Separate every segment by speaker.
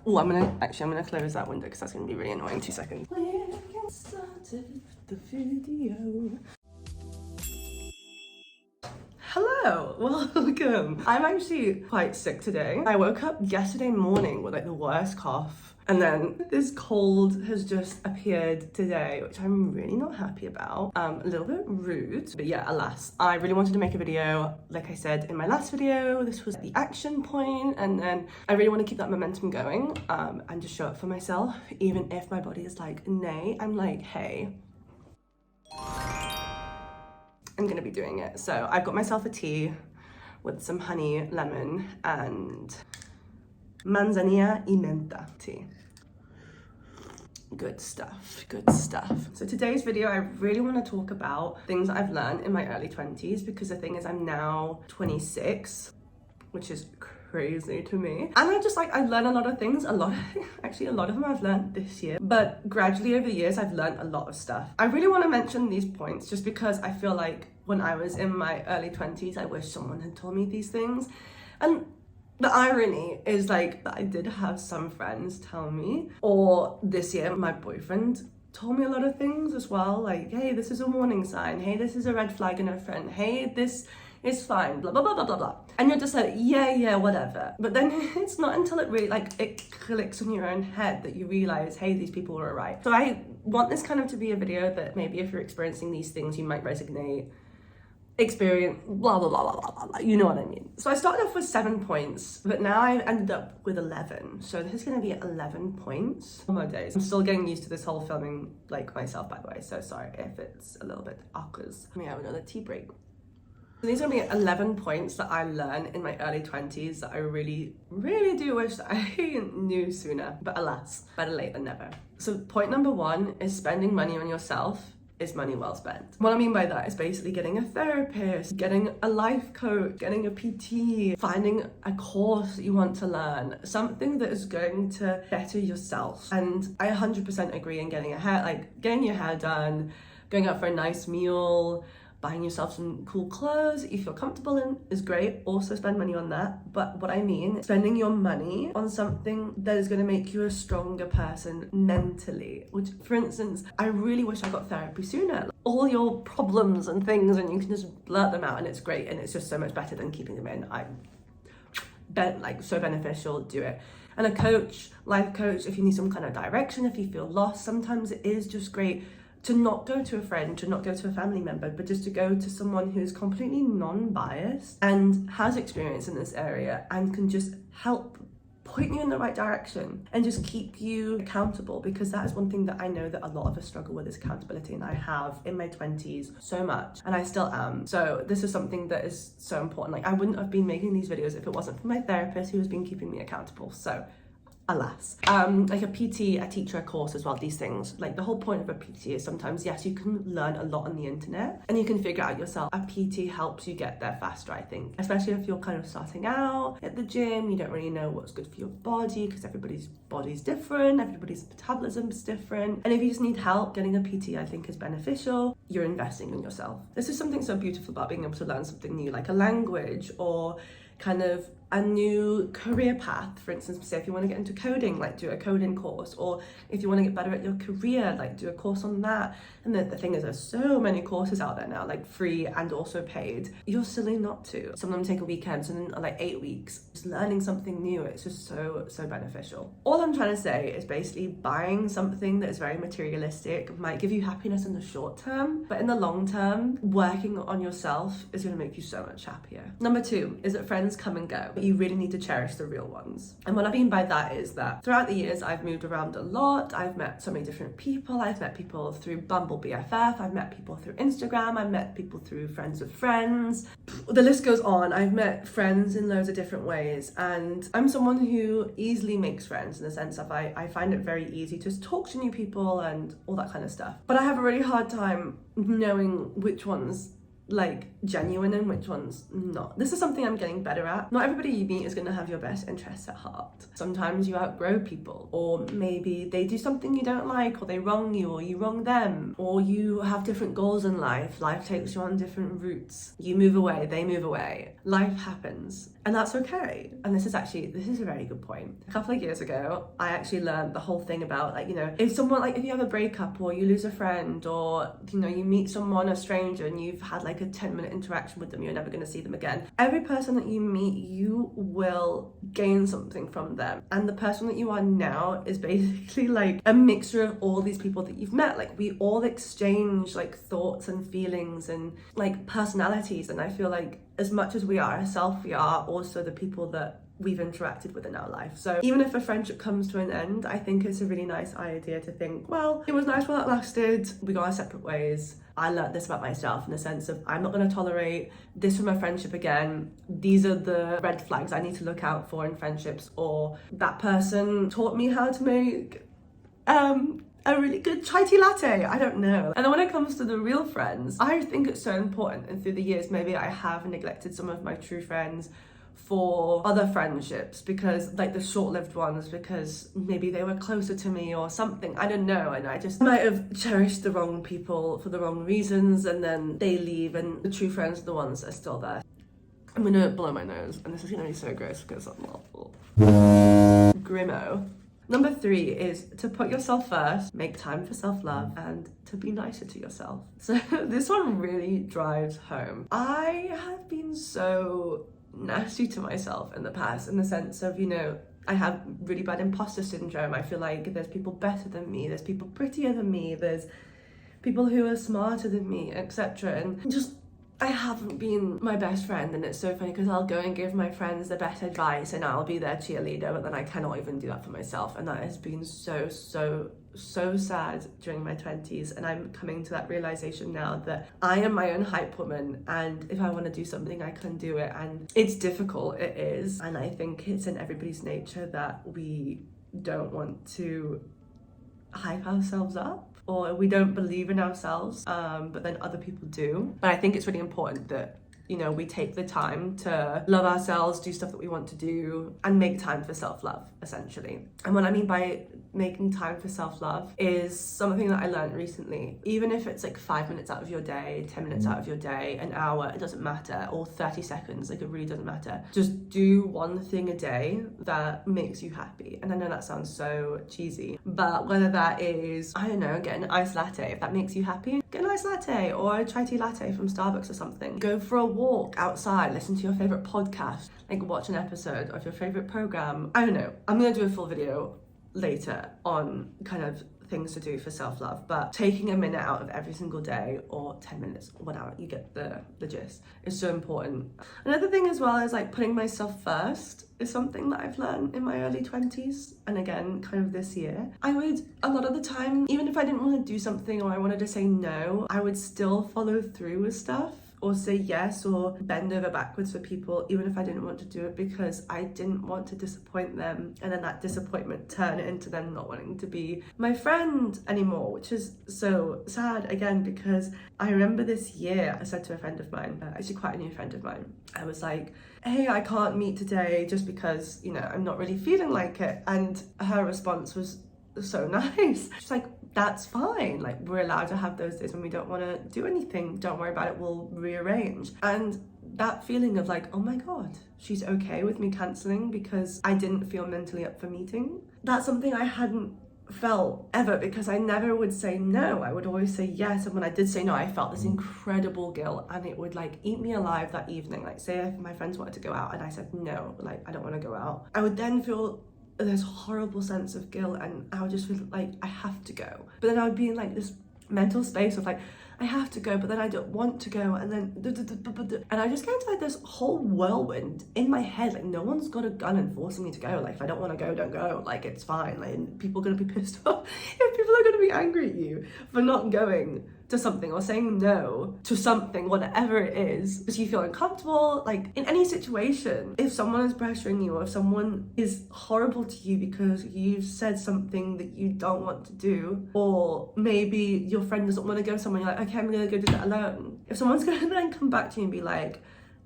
Speaker 1: Oh, I'm gonna close that window because that's gonna be really annoying. 2 seconds. We're getting started with the video. Hello, welcome. I'm actually quite sick today. I woke up yesterday morning with like the worst cough, and then this cold has just appeared today, which I'm really not happy about. A little bit rude, but yeah, alas. I really wanted to make a video, like I said in my last video, this was the action point, and then I really want to keep that momentum going and just show up for myself, even if my body is like, nay, I'm like, hey, I'm gonna be doing it. So I've got myself a tea with some honey, lemon, and manzanilla y menta tea. Good stuff, good stuff. So today's video, I really want to talk about things that I've learned in my early 20s, because the thing is I'm now 26, which is crazy to me. And I've learned a lot of things, actually a lot of them I've learned this year, but gradually over the years I've learned a lot of stuff. I really want to mention these points just because I feel like when I was in my early 20s, I wish someone had told me these things. And the irony is like that I did have some friends tell me, or this year my boyfriend told me a lot of things as well, like, hey, this is a warning sign, hey, this is a red flag in a friend, hey, this is fine, blah blah blah blah blah blah, and you're just like, yeah, whatever. But then it's not until it really it clicks in your own head that you realize, hey, these people were right. So I want this kind of to be a video that maybe if you're experiencing these things, you might resonate, experience, blah blah blah blah blah blah, you know what I mean. So I started off with 7 points, but now I ended up with 11, so this is going to be 11 points. Oh my days, I'm still getting used to this whole filming like myself, by the way, so sorry if it's a little bit awkward. Let me have another tea break. So these are going to be 11 points that I learned in my early 20s that I really do wish that I knew sooner, but alas, better late than never. So point number 1 is spending money on yourself is money well spent. What I mean by that is basically getting a therapist, getting a life coach, getting a PT, finding a course that you want to learn, something that is going to better yourself. And I 100% agree in getting your hair done, going out for a nice meal, buying yourself some cool clothes that you feel comfortable in is great. Also spend money on that. But what I mean, spending your money on something that is going to make you a stronger person mentally. Which, for instance, I really wish I got therapy sooner. All your problems and things, and you can just blurt them out, and it's great, and it's just so much better than keeping them in. So beneficial, do it. And a coach, life coach, if you need some kind of direction, if you feel lost, sometimes it is just great to not go to a friend, to not go to a family member, but just to go to someone who's completely non-biased and has experience in this area and can just help point you in the right direction and just keep you accountable, because that is one thing that I know that a lot of us struggle with, is accountability, and I have in my 20s so much, and I still am. So this is something that is so important. Like, I wouldn't have been making these videos if it wasn't for my therapist, who has been keeping me accountable. So alas. Like a PT, a teacher, a course as well, these things. Like, the whole point of a PT is sometimes, yes, you can learn a lot on the internet and you can figure out yourself. A PT helps you get there faster, I think. Especially if you're kind of starting out at the gym, you don't really know what's good for your body, because everybody's body's different, everybody's metabolism's different. And if you just need help, getting a PT, I think, is beneficial. You're investing in yourself. This is something so beautiful about being able to learn something new, like a language, or kind of a new career path. For instance, say if you want to get into coding, like do a coding course, or if you want to get better at your career, like do a course on that. And the thing is, there's so many courses out there now, like free and also paid. You're silly not to. Some of them take a weekend, some of them are like 8 weeks. Just learning something new, it's just so beneficial. All I'm trying to say is basically buying something that is very materialistic might give you happiness in the short term, but in the long term, working on yourself is going to make you so much happier. Number 2 is that friends come and go, but you really need to cherish the real ones. And what I mean by that is that throughout the years, I've moved around a lot. I've met so many different people. I've met people through Bumble BFF. I've met people through Instagram. I've met people through friends of friends. The list goes on. I've met friends in loads of different ways. And I'm someone who easily makes friends, in the sense of I find it very easy to talk to new people and all that kind of stuff. But I have a really hard time knowing which ones like genuine and which one's not. This is something I'm getting better at. Not everybody you meet is going to have your best interests at heart. Sometimes you outgrow people, or maybe they do something you don't like, or they wrong you, or you wrong them, or you have different goals in life. Life takes you on different routes. You move away, they move away. Life happens, and that's okay. And this is a very good point. A couple of years ago, I actually learned the whole thing about, like, you know, if you have a breakup, or you lose a friend, or, you know, you meet someone, a stranger, and you've had like a 10-minute interaction with them, you're never going to see them again. Every person that you meet, you will gain something from them. And the person that you are now is basically like a mixture of all these people that you've met. Like, we all exchange like thoughts and feelings and like personalities. And I feel like as much as we are ourselves, we are also the people that we've interacted with in our life. So even if a friendship comes to an end, I think it's a really nice idea to think, well, it was nice while it lasted, we go our separate ways. I learned this about myself in the sense of I'm not going to tolerate this from a friendship again. These are the red flags I need to look out for in friendships, or that person taught me how to make a really good chai tea latte, I don't know. And then when it comes to the real friends, I think it's so important, and through the years maybe I have neglected some of my true friends for other friendships, because like the short-lived ones, because maybe they were closer to me or something, I don't know, and I just might have cherished the wrong people for the wrong reasons, and then they leave, and the true friends are the ones that are still there. I'm gonna blow my nose, and this is gonna be so gross because I'm awful. Grimo. Number 3 is to put yourself first, make time for self-love, and to be nicer to yourself. So this one really drives home. I have been so nasty to myself in the past, in the sense of, you know, I have really bad imposter syndrome. I feel like there's people better than me, there's people prettier than me, there's people who are smarter than me, etc. And just, I haven't been my best friend. And it's so funny because I'll go and give my friends the best advice and I'll be their cheerleader, but then I cannot even do that for myself. And that has been so sad during my 20s, and I'm coming to that realization now that I am my own hype woman, and if I want to do something I can do it. And it's difficult, it is, and I think it's in everybody's nature that we don't want to hype ourselves up, or we don't believe in ourselves, but then other people do. But I think it's really important that, you know, we take the time to love ourselves, do stuff that we want to do, and make time for self-love, essentially. And what I mean by making time for self-love is something that I learned recently. Even if it's like 5 minutes out of your day, 10 minutes out of your day, an hour, it doesn't matter, or 30 seconds, like it really doesn't matter. Just do one thing a day that makes you happy. And I know that sounds so cheesy, but whether that is, I don't know, get an iced latte, if that makes you happy, get an iced latte, or a chai tea latte from Starbucks or something. Go for a walk outside, listen to your favorite podcast, like watch an episode of your favorite program. I don't know, I'm gonna do a full video later on kind of things to do for self-love, but taking a minute out of every single day, or 10 minutes, 1 hour, you get the gist, is so important. Another thing as well is like putting myself first is something that I've learned in my early 20s, and again kind of this year. I would, a lot of the time, even if I didn't want to do something or I wanted to say no, I would still follow through with stuff, or say yes, or bend over backwards for people, even if I didn't want to do it, because I didn't want to disappoint them, and then that disappointment turn into them not wanting to be my friend anymore, which is so sad, again, because I remember this year I said to a friend of mine, actually quite a new friend of mine, I was like, hey, I can't meet today just because, you know, I'm not really feeling like it. And her response was so nice. She's like, that's fine, like we're allowed to have those days when we don't want to do anything, don't worry about it, we'll rearrange. And that feeling of like, oh my god, she's okay with me cancelling because I didn't feel mentally up for meeting, that's something I hadn't felt ever, because I never would say no, I would always say yes. And when I did say no, I felt this incredible guilt, and it would like eat me alive that evening. Like, say if my friends wanted to go out and I said no, like I don't want to go out, I would then feel this horrible sense of guilt, and I would just feel like I have to go. But then I would be in like this mental space of like, I have to go, but then I don't want to go, and then and I just get into like this whole whirlwind in my head, like no one's got a gun and forcing me to go. Like if I don't want to go, don't go, like it's fine. Like people are gonna be pissed off if people are gonna be angry at you for not going, to something or saying no to something, whatever it is, because you feel uncomfortable. Like in any situation, if someone is pressuring you or if someone is horrible to you because you've said something that you don't want to do, or maybe your friend doesn't want to go somewhere, you're like, okay, I'm gonna go do that alone. If someone's gonna then come back to you and be like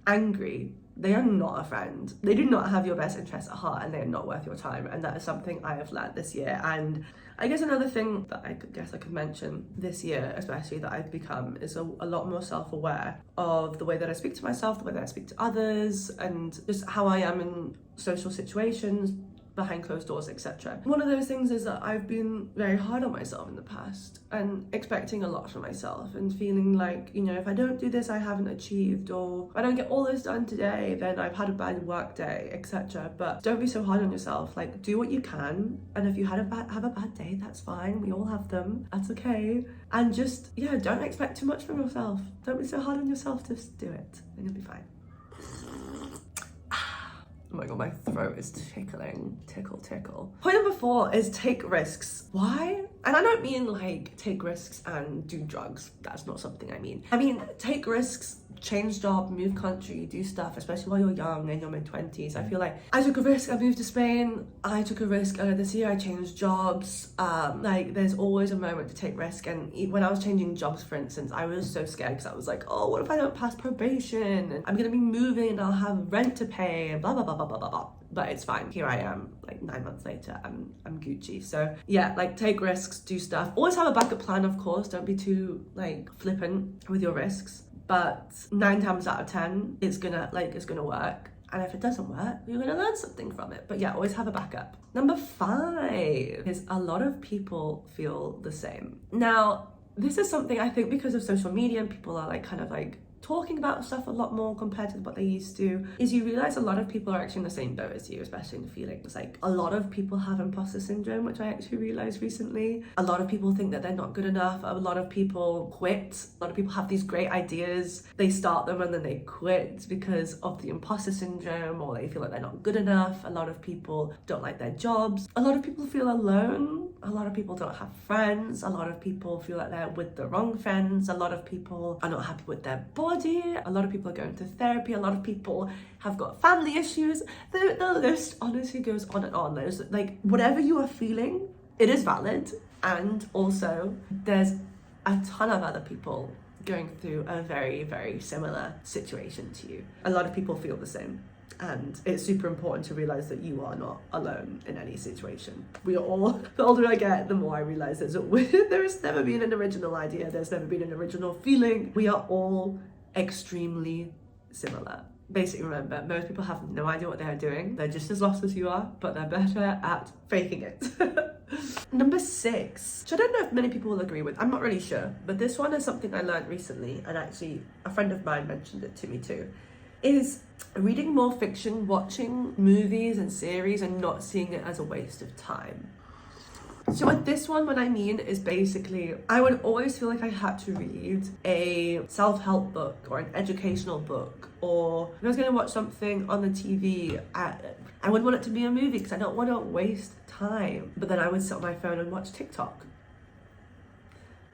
Speaker 1: angry, they are not a friend. They do not have your best interests at heart, and they are not worth your time. And that is something I have learned this year. And I guess another thing that I could mention this year, especially, that I've become is a lot more self-aware of the way that I speak to myself, the way that I speak to others, and just how I am in social situations, behind closed doors, etc. One of those things is that I've been very hard on myself in the past and expecting a lot from myself and feeling like, you know, if I don't do this, I haven't achieved, or if I don't get all this done today, then I've had a bad work day, etc. But don't be so hard on yourself. Like, do what you can, and if you have a bad day, that's fine. We all have them. That's okay. And just, yeah, don't expect too much from yourself. Don't be so hard on yourself. Just do it, and you'll be fine. Oh my god, my throat is tickling. Tickle. Point number 4 is take risks. Why? And I don't mean like take risks and do drugs. That's not something I mean. I mean take risks, change job, move country, do stuff, especially while you're young and you're mid-20s. I feel like I took a risk, I moved to Spain. I took a risk earlier this year, I changed jobs. Like there's always a moment to take risk. And when I was changing jobs, for instance, I was so scared because I was like, oh, what if I don't pass probation? And I'm gonna be moving and I'll have rent to pay and blah, blah, blah, blah, blah, blah, blah. But it's fine. Here I am, like 9 months later, I'm Gucci. So yeah, like take risks, do stuff. Always have a backup plan, of course. Don't be too like flippant with your risks. But 9 times out of 10, it's gonna work. And if it doesn't work, you're gonna learn something from it. But yeah, always have a backup. Number 5 is a lot of people feel the same. Now, this is something I think because of social media and people are like kind of like talking about stuff a lot more compared to what they used to, is you realize a lot of people are actually in the same boat as you, especially in the feelings. Like a lot of people have imposter syndrome, which I actually realized recently. A lot of people think that they're not good enough. A lot of people quit. A lot of people have these great ideas. They start them and then they quit because of the imposter syndrome, or they feel like they're not good enough. A lot of people don't like their jobs. A lot of people feel alone. A lot of people don't have friends. A lot of people feel like they're with the wrong friends. A lot of people are not happy with their body. A lot of people are going to therapy. A lot of people have got family issues. The list honestly goes on and on. There's like, whatever you are feeling, it is valid. And also there's a ton of other people going through a very, very similar situation to you. A lot of people feel the same. And it's super important to realize that you are not alone in any situation. We are all, the older I get, the more I realize there has never been an original idea. There's never been an original feeling. We are all extremely similar. Basically, remember, most people have no idea what they're doing. They're just as lost as you are, but they're better at faking it. Number 6, which I don't know if many people will agree with. I'm not really sure, but this one is something I learned recently, and actually a friend of mine mentioned it to me too, is reading more fiction, watching movies and series, and not seeing it as a waste of time. So with this one, what I mean is basically, I would always feel like I had to read a self-help book or an educational book, or if I was going to watch something on the TV, I would want it to be a movie because I don't want to waste time. But then I would sit on my phone and watch TikTok.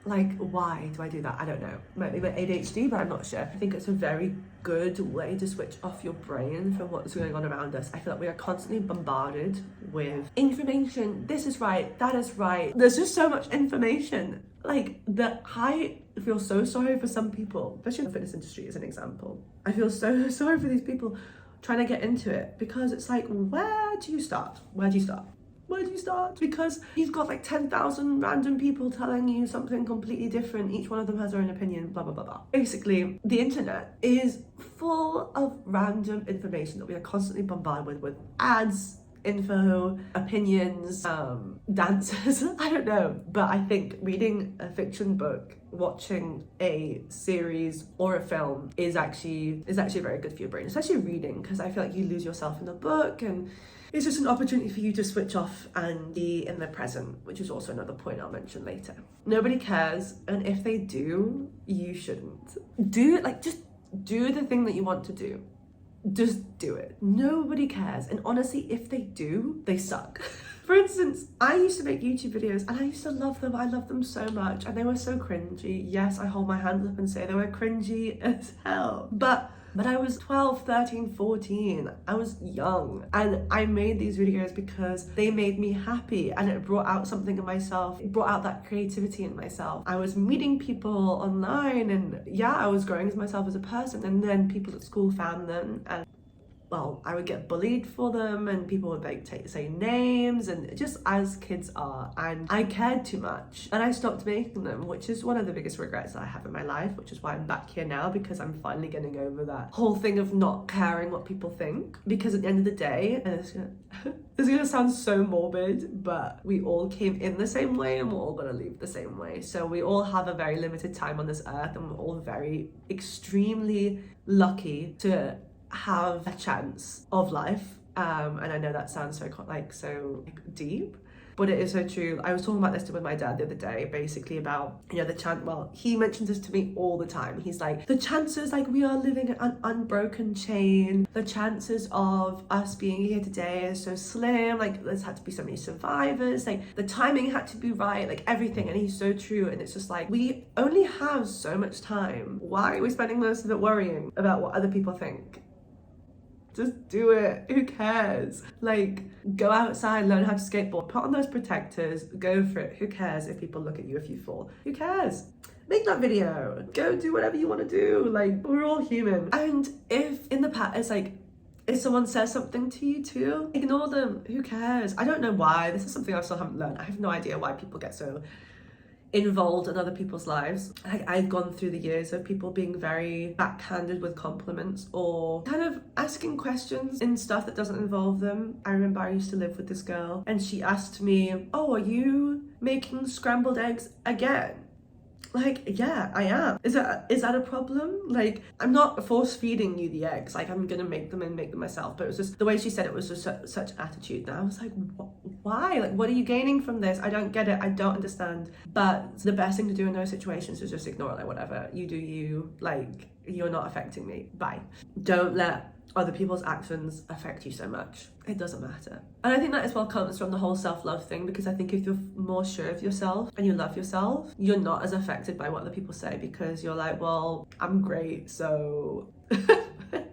Speaker 1: Like, why do I do that? I don't know. Might be my ADHD, but I'm not sure. I think it's a very good way to switch off your brain from what's going on around us. I feel like we are constantly bombarded with information. This is right, that is right. There's just so much information. Like, I feel so sorry for some people, especially in the fitness industry as an example. I feel so sorry for these people trying to get into it, because it's like, where do you start? Where do you start? Where do you start? Because you've got like 10,000 random people telling you something completely different. Each one of them has their own opinion, blah, blah, blah, blah. Basically, the internet is full of random information that we are constantly bombarded with ads, info, opinions, dances, I don't know. But I think reading a fiction book, watching a series or a film is actually very good for your brain, especially reading, because I feel like you lose yourself in the book, and it's just an opportunity for you to switch off and be in the present, which is also another point I'll mention later. Nobody cares, and if they do, you shouldn't. Just do the thing that you want to do. Just do it. Nobody cares, and honestly, if they do, they suck. For instance, I used to make YouTube videos and I used to love them. I loved them so much and they were so cringy. Yes, I hold my hands up and say they were cringy as hell. But I was 12, 13, 14. I was young and I made these videos because they made me happy and it brought out something in myself. It brought out that creativity in myself. I was meeting people online and yeah, I was growing as myself as a person, and then people at school found them and well, I would get bullied for them and people would like say names and just as kids are, and I cared too much and I stopped making them, which is one of the biggest regrets I have in my life, which is why I'm back here now, because I'm finally getting over that whole thing of not caring what people think. Because at the end of the day, and this is gonna sound so morbid, but we all came in the same way and we're all gonna leave the same way. So we all have a very limited time on this earth and we're all very extremely lucky to have a chance of life, and I know that sounds so deep, but it is so true. I was talking about this with my dad the other day, basically about, you know, the chance. Well, he mentions this to me all the time. He's like, the chances, like, we are living an unbroken chain. The chances of us being here today is so slim. Like, there's had to be so many survivors. Like, the timing had to be right. Like, everything. And he's so true. And it's just like, we only have so much time. Why are we spending most of it worrying about what other people think? Just do it. Who cares? Like, go outside, learn how to skateboard, put on those protectors, go for it. Who cares if people look at you if you fall? Who cares? Make that video. Go do whatever you want to do. Like, we're all human. And if in the past, it's like, if someone says something to you too, ignore them. Who cares? I don't know why. This is something I still haven't learned. I have no idea why people get so involved in other people's lives. I've gone through the years of people being very backhanded with compliments or kind of asking questions in stuff that doesn't involve them. I remember I used to live with this girl and she asked me, oh, are you making scrambled eggs again? Like, yeah, I am. Is that a problem? Like, I'm not force feeding you the eggs. Like, I'm gonna make them and make them myself. But it was just the way she said it was just such attitude. And I was like, why? Like, what are you gaining from this? I don't get it. I don't understand. But the best thing to do in those situations is just ignore it. Like, whatever. You do you. Like, you're not affecting me. Bye. Don't let other people's actions affect you so much. It doesn't matter. And I think that as well comes from the whole self-love thing, because I think if you're more sure of yourself and you love yourself, you're not as affected by what other people say, because you're like, well, I'm great, so don't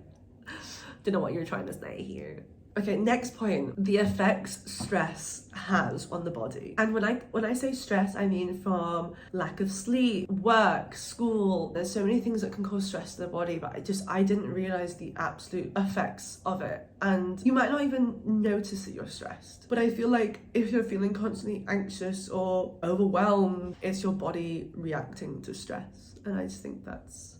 Speaker 1: know what you're trying to say here. Okay, next point, the effects stress has on the body. And when I say stress, I mean from lack of sleep, work, school. There's so many things that can cause stress to the body, but I didn't realize the absolute effects of it. And you might not even notice that you're stressed. But I feel like if you're feeling constantly anxious or overwhelmed, it's your body reacting to stress. And I just think that's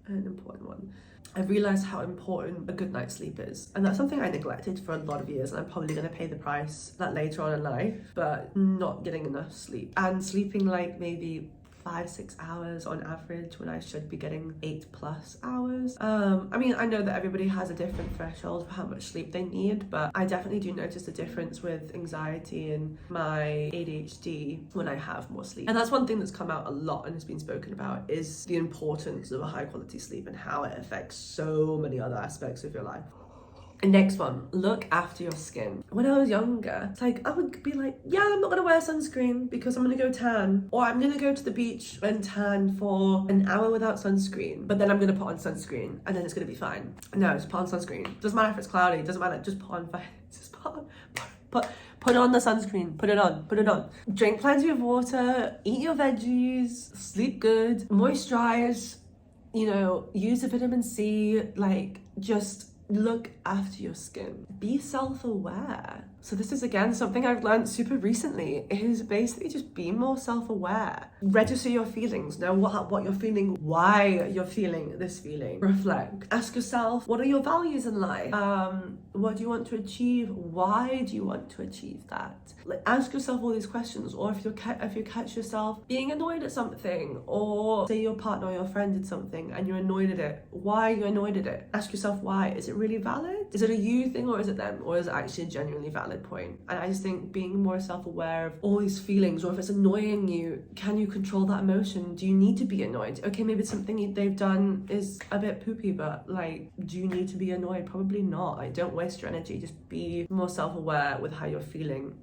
Speaker 1: an important one. I've realised how important a good night's sleep is. And that's something I neglected for a lot of years, and I'm probably going to pay the price that later on in life, but not getting enough sleep. And sleeping like maybe 5-6 hours on average when I should be getting 8+ hours. I mean, I know that everybody has a different threshold for how much sleep they need, but I definitely do notice a difference with anxiety and my ADHD when I have more sleep. And that's one thing that's come out a lot and has been spoken about, is the importance of a high quality sleep and how it affects so many other aspects of your life. And next one, look after your skin. When I was younger, it's like, I would be like, yeah, I'm not gonna wear sunscreen because I'm gonna go tan. Or I'm gonna go to the beach and tan for an hour without sunscreen, but then I'm gonna put on sunscreen and then it's gonna be fine. No, just put on sunscreen. Doesn't matter if it's cloudy, doesn't matter, just put on, put on the sunscreen, put it on. Drink plenty of water, eat your veggies, sleep good, moisturize, you know, use the vitamin C, like, just look after your skin. Be self-aware. So this is again something I've learned super recently, is basically just be more self-aware. Register your feelings. Know what you're feeling, why you're feeling this feeling. Reflect. Ask yourself, what are your values in life? What do you want to achieve? Why do you want to achieve that? Like, ask yourself all these questions. Or if you catch yourself being annoyed at something, or say your partner or your friend did something and you're annoyed at it, why are you annoyed at it? Ask yourself why. Is it really valid? Is it a you thing, or is it them? Or is it actually a genuinely valid point? And I just think being more self-aware of all these feelings, or if it's annoying you, can you control that emotion? Do you need to be annoyed? Okay, maybe something they've done is a bit poopy, but like, do you need to be annoyed? Probably not. Like, don't waste your energy. Just be more self-aware with how you're feeling.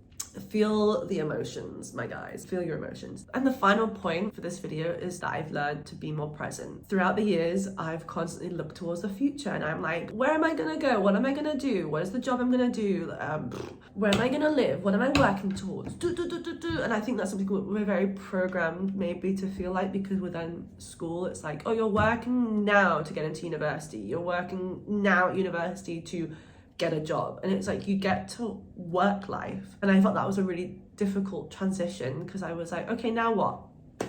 Speaker 1: feel the emotions, my guys. Feel your emotions. And the final point for this video is that I've learned to be more present. Throughout the years, I've constantly looked towards the future and I'm like, where am I gonna go? What am I gonna do? What is the job I'm gonna do? Where am I gonna live? What am I working towards? And I think that's something we're very programmed maybe to feel like, because within school, it's like, oh, you're working now to get into university. You're working now at university to get a job. And it's like you get to work life. And I thought that was a really difficult transition, because I was like, okay, now what?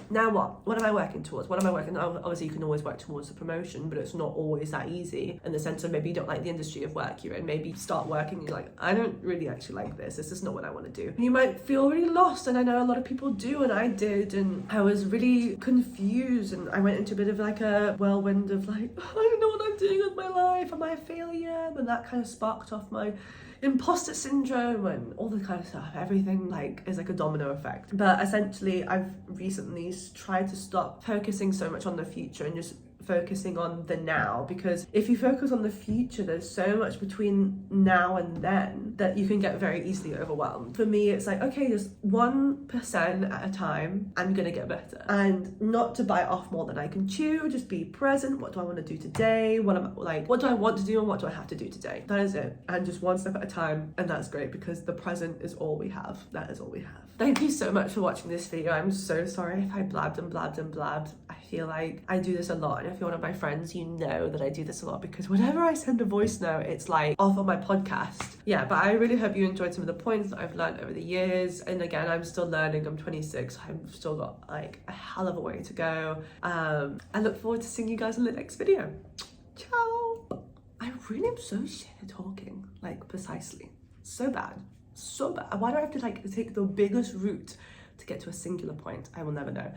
Speaker 1: Now what? What am I working towards? What am I working? Obviously, you can always work towards the promotion, but it's not always that easy, in the sense of maybe you don't like the industry of work you're in. Maybe you start working and you're like, I don't really actually like this. This is not what I want to do. And you might feel really lost, and I know a lot of people do, and I did, and I was really confused, and I went into a bit of like a whirlwind of like, I don't know what I'm doing with my life. Am I a failure? And that kind of sparked off my imposter syndrome and all the kind of stuff. Everything like is like a domino effect. But essentially, I've recently tried to stop focusing so much on the future and just focusing on the now, because if you focus on the future, there's so much between now and then that you can get very easily overwhelmed. For me, it's like, okay, just 1% at a time, I'm gonna get better, and not to bite off more than I can chew. Just be present. What do I want to do today? What do I want to do, and what do I have to do today? That is it. And just one step at a time. And that's great, because the present is all we have. That is all we have. Thank you so much for watching this video. I'm so sorry if I blabbed and blabbed and blabbed. I feel like I do this a lot, and if you're one of my friends, you know that I do this a lot, because whenever I send a voice note, it's like off on my podcast. Yeah, but I really hope you enjoyed some of the points that I've learned over the years. And again, I'm still learning. I'm 26. I've still got like a hell of a way to go. I look forward to seeing you guys in the next video. Ciao. I really am so shit at talking, like precisely. So bad. So bad. Why do I have to like take the biggest route to get to a singular point? I will never know.